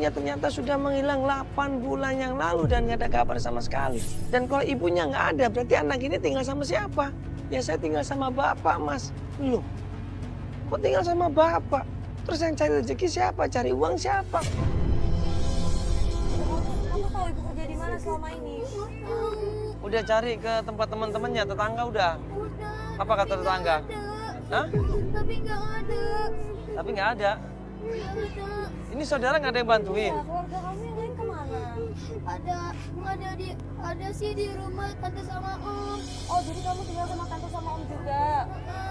ibunya ternyata sudah menghilang 8 bulan yang lalu dan nggak ada kabar sama sekali. Dan kalau ibunya nggak ada, berarti anak ini tinggal sama siapa? Ya saya tinggal sama bapak, Mas. Loh, kok tinggal sama bapak? Terus yang cari rezeki siapa? Cari uang siapa? Kamu tahu ibu kerja di mana selama ini? Udah cari ke tempat teman-temannya, tetangga udah. Udah. Apa kata tetangga? Hah? Tapi nggak ada. Tapi nggak ada. Nggak ada. Ini saudara nggak ada yang bantuin? Ya, keluarga kamu yang lain kemana? Ada sih di rumah tante sama om. Oh, jadi kamu tinggal sama tante sama om juga?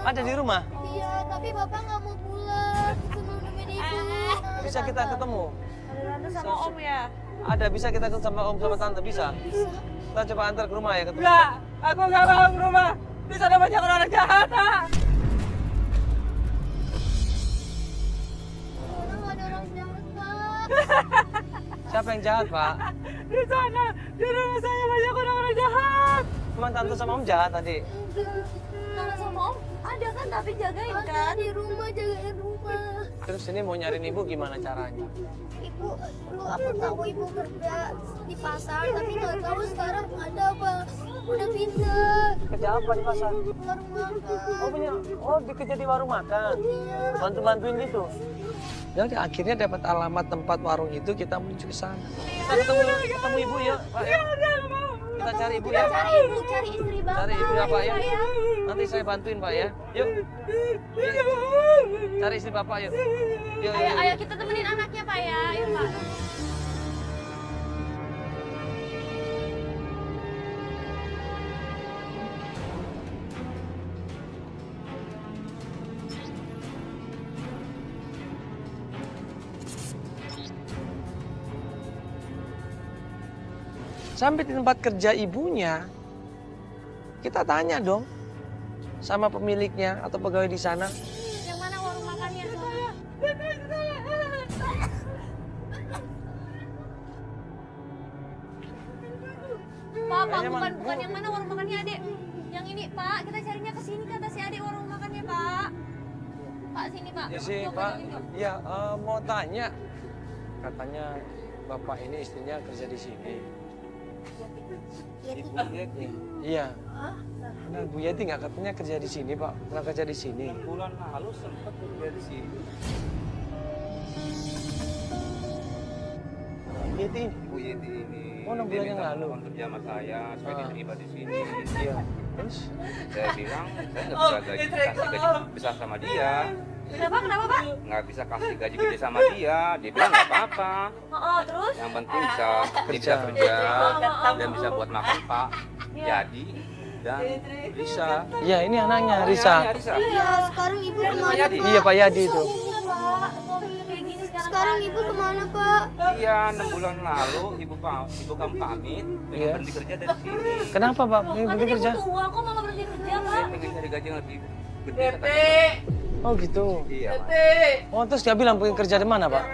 Ada di rumah? Iya, tapi bapak nggak mau pulang. Cuma nemenin ibu. Bisa kita ketemu? Ada tante sama om ya? Ada, bisa kita ketemu sama om sama tante, bisa? Bisa. Kita coba antar ke rumah ya, ketemu. Enggak, aku nggak mau ke rumah. Di sana banyak orang jahat, Nak. Orang ada orang jahat, Pak. Siapa yang jahat, Pak? Di sana, di rumah saya banyak orang-orang jahat. Cuma tante sama om jahat tadi. Tante sama om ada kan tapi jagain Ada kan? di rumah, jagain rumah. Terus ini mau nyariin ibu gimana caranya? Ibu, dulu aku tahu ibu kerja di pasar, tapi nggak tahu sekarang ada apa. Udah pindah. Kerja apa di pasar? Warung makan. Bekerja di warung makan. Bantu-bantuin gitu. Jadi akhirnya dapat alamat tempat warung itu, kita menuju ke sana. Kita ketemu ibu ya, Pak ya. Kita cari ibu ya. Cari ibu, cari istri bapak. Cari ibu ya, Pak ya. Nanti saya bantuin, Pak ya. Yuk. Cari istri Bapak yuk. Yuk, Ayo, yuk. ayo kita temenin anaknya Pak ya. Ayo Pak. Sampai di tempat kerja ibunya, kita tanya dong sama pemiliknya atau pegawai di sana. Yang mana warung makannya? Pak, Kayaknya bukan yang mana warung makannya Adek. Yang ini Pak, kita carinya ke sini kata si Adek warung makannya Pak. Pak sini Pak. Ya sih, Yuk, Pak. yuk, yuk. Ya, mau tanya. Katanya Bapak ini istrinya kerja di sini. Ibu Yeti. Iya. Nah, Bu Yeti nggak katanya kerja di sini, Pak. Pernah kerja di sini. Bulan lalu sempat kerja di sini. Bu Yeti ini? Bu Yeti ini. Oh, 6 dia bulan yang minta lalu. bantuan kerja sama saya supaya Ah. diterima di sini. Iya. Terus? Saya bilang saya nggak bisa kasih gaji besar sama dia, Kenapa Pak? nggak bisa kasih gaji gede sama dia. Dia bilang nggak apa-apa. Oh, terus? Yang penting bisa dia bisa Kerja. kerja Oh. dan bisa buat makan Pak. Iya. Jadi dan Risa. Iya, ini anaknya, Risa. Ya, Risa. Iya, sekarang ibu kemana, Yadi. Pak? Iya, Pak Yadi itu. Iya Pak, suaminya kayak gini sekarang. Sekarang ibu kemana, Pak? Iya, 6 bulan lalu ibu kamu pamit pengen Iya. berhenti kerja dari sini. Kenapa, Pak? Ini Katanya berhenti kerja? butuh uang, kok malah berhenti kerja Pak? Saya pengen cari gaji yang lebih gede. Tete, katanya. Oh, gitu. Iya, Pak. Tete. Oh, terus dia bilang pengen kerja di mana, Pak?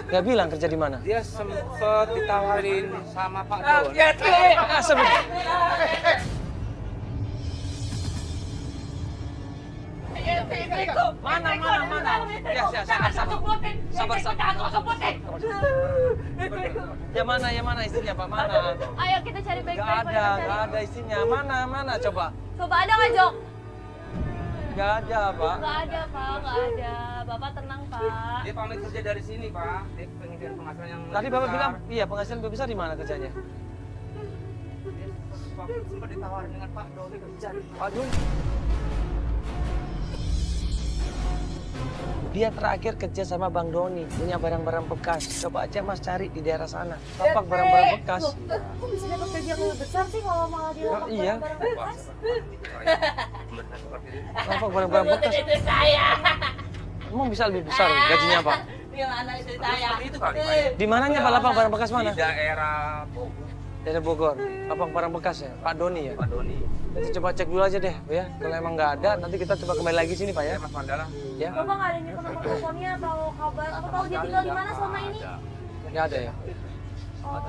Dia bilang kerja di mana? Dia sempet ditawarin sama Pak Don. Tete. Ah, sebentar. Mana? Ya, sabar. Ya mana istrinya, Pak? Mana? Ayo kita cari baik-baik. Nggak ada istrinya. Mana? Coba. Coba ada nggak Jok? Nggak ada, Pak. Nggak ada Pak, nggak ada. Bapak tenang Pak. Dia pamit kerja dari sini, Pak. Dia pengen cari penghasilan yang Tadi lebih Bapak besar. bilang, iya penghasilan lebih besar di mana kerjanya? Dia sempat ditawarin dengan Pak Doni kerja. Pak Jun. Dia terakhir kerja sama Bang Doni, punya barang-barang bekas. Coba aja Mas cari di daerah sana. Tapak barang-barang bekas. Kok bisa dapat gaji yang lebih besar sih kalau malah dia Oh, iya. Wah, benar seperti itu. Tapak barang-barang bekas. Itu saya. Emang bisa lebih besar gajinya, Pak? Dia anak istri Seperti saya. itu kali, Pak. Di mananya Pak lapak barang bekas mana? Di daerah Bogor, Daerah Bogor. Lapak barang bekas ya, Pak Doni ya. Pak Doni. Nanti coba cek dulu aja deh, ya. Kalau emang nggak ada, nanti kita coba kembali lagi sini, Pak ya. Ya, Mas Mandala. Ya, Bapak nggak ada nyimpen nomor teleponnya atau kabar atau tahu dia tinggal di mana selama ini? nggak ada ya. Oh,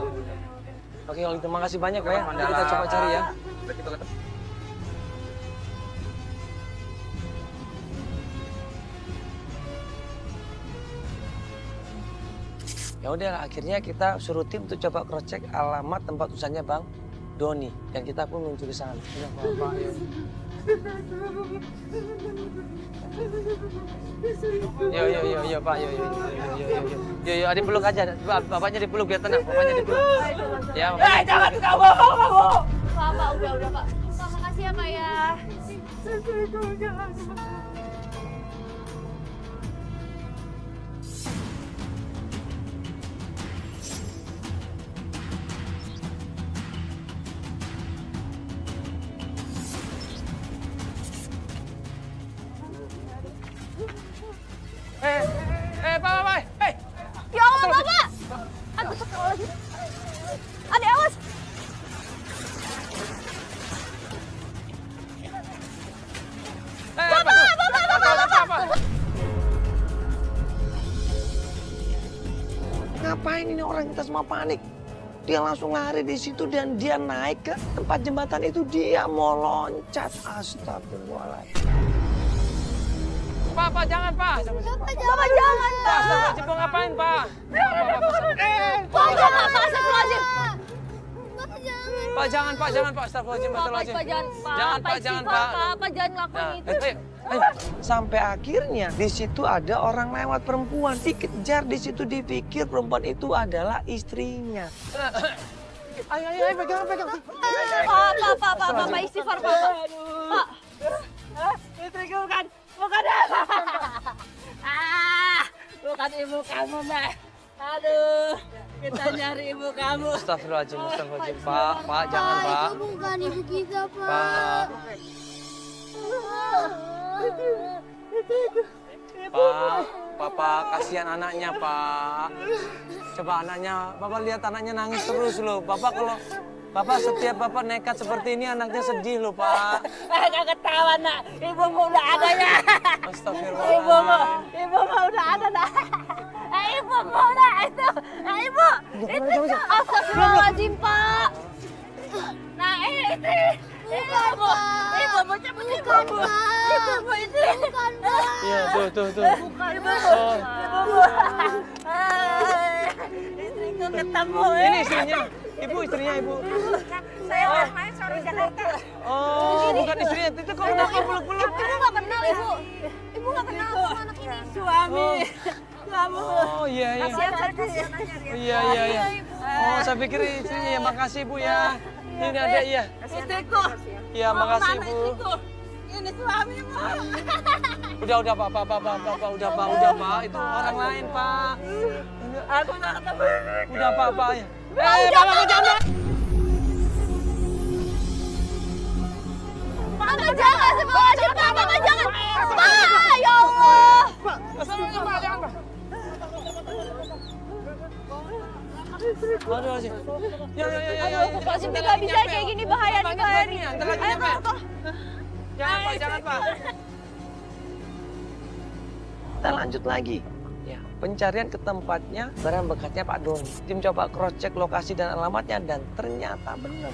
Oke, kalau gitu makasih banyak, Pak ya. Nanti kita coba cari ya. Udah kita ketemu. Ya udah, akhirnya kita suruh tim untuk coba cross check alamat tempat usahanya Bang Doni, dan kita pun menuju ke sana. Udah, Pak, ya. Yo Pak, yo, adik peluk aja, bapaknya dipeluk biar tenang, bapaknya dipeluk. Ya, Jangan kamu. Pak, udah Pak. Pak, makasih ya Pak ya. Pak, Ya Allah, Bapak! Aduh, lagi. Adik, awas! Bapak! Ngapain ini orang, kita semua panik. Dia langsung lari di situ dan dia naik ke tempat jembatan itu, dia mau loncat. Astagfirullahaladzim. Pak, jangan Pak. Bapak jangan, Pak! Astagfirullahaladzim, mau ngapain Pak? Pak, jangan, Pak! Astagfirullahaladzim! Pak, jangan Pak, astagfirullahaladzim, astagfirullahaladzim. Pak, jangan, Pak! Jangan Pak, jangan Pak. Pak, jangan ngelakuin itu. Ayo. Sampai akhirnya di situ ada orang lewat perempuan, dikejar di situ, dipikir perempuan itu adalah istrinya. Ayo, pegang. Pak, istighfar, Pak. Pak. Istriku bukan. Bukan ibu kamu, Mbak. Aduh, kita nyari ibu kamu. Astagfirullahaladzim. Pak, jangan Pak. Itu bukan ibu kita, Pak. Pak. Pak, Papa kasihan anaknya, Pak. Coba anaknya, Bapak lihat anaknya nangis terus loh. Bapak setiap Bapak nekat seperti ini anaknya sedih loh, Pak. Gak ketahuan, nak. Ibumu udah ada ya. Astagfirullahaladzim. Ibumu udah ada, nak. Ibumu udah itu. Ibu. Itu. Astagfirullahaladzim, Pak. Nah, itu. Bukan, Pak. Ibumu cabut ibumu. Ibumu itu. Bukan, Pak. Iya, tuh. Ibumu. Oh. Ibumu. Istriku ketemu. Ini istrinya. Ibu istrinya, Ibu. Saya main sore Jakarta. Oh, bukan istrinya. Itu kok kenapa peluk-peluk? Ibu nggak kenal, Ibu. Ibu nggak kenal sama anak ini. Suami. Kamu. Oh, iya. Iya. Oh, saya pikir istrinya ya. Makasih, Bu ya. Ini ada iya. Istriku. Iya, makasih, Bu. Istriku. Ini suamimu. Udah, Pak. Udah, Pak. Itu orang lain, Pak. Aku nggak ketemu. Udah, Pak. Ya. Bapak jangan. Bapak jangan, astagfirullahaladzim, Pak. Bapak jangan. Pak, ya Allah. Aduh, sih. Ya. Pak, sih nggak bisa kayak gini, bahaya nih. Ntar lagi Ayo, nyampe. Pak. Jangan, Pak. Kita lanjut lagi. Ya, pencarian ke tempatnya barang bekasnya Pak Doni. Tim coba cross check lokasi dan alamatnya dan ternyata benar.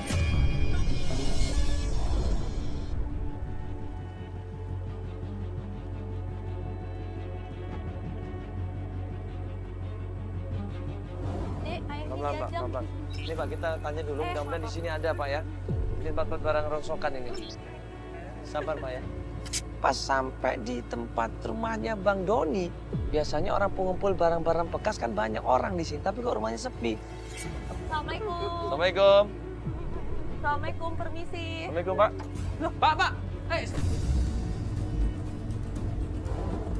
Dek, ayo Pelan, Pak, pelan. Ini Pak, kita tanya dulu, mudah-mudahan di sini ada Pak ya. Di tempat barang rongsokan ini. Sabar Pak ya. Pas sampai di tempat rumahnya Bang Doni, biasanya orang pengumpul barang-barang bekas kan banyak orang di sini, tapi kok rumahnya sepi. Assalamualaikum. Assalamualaikum. Assalamualaikum, permisi. Assalamualaikum Pak. Loh, Pak. Hei.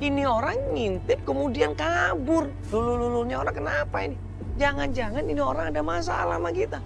Ini orang ngintip kemudian kabur. Lulu-lulunya orang kenapa ini? Jangan-jangan ini orang ada masalah sama kita.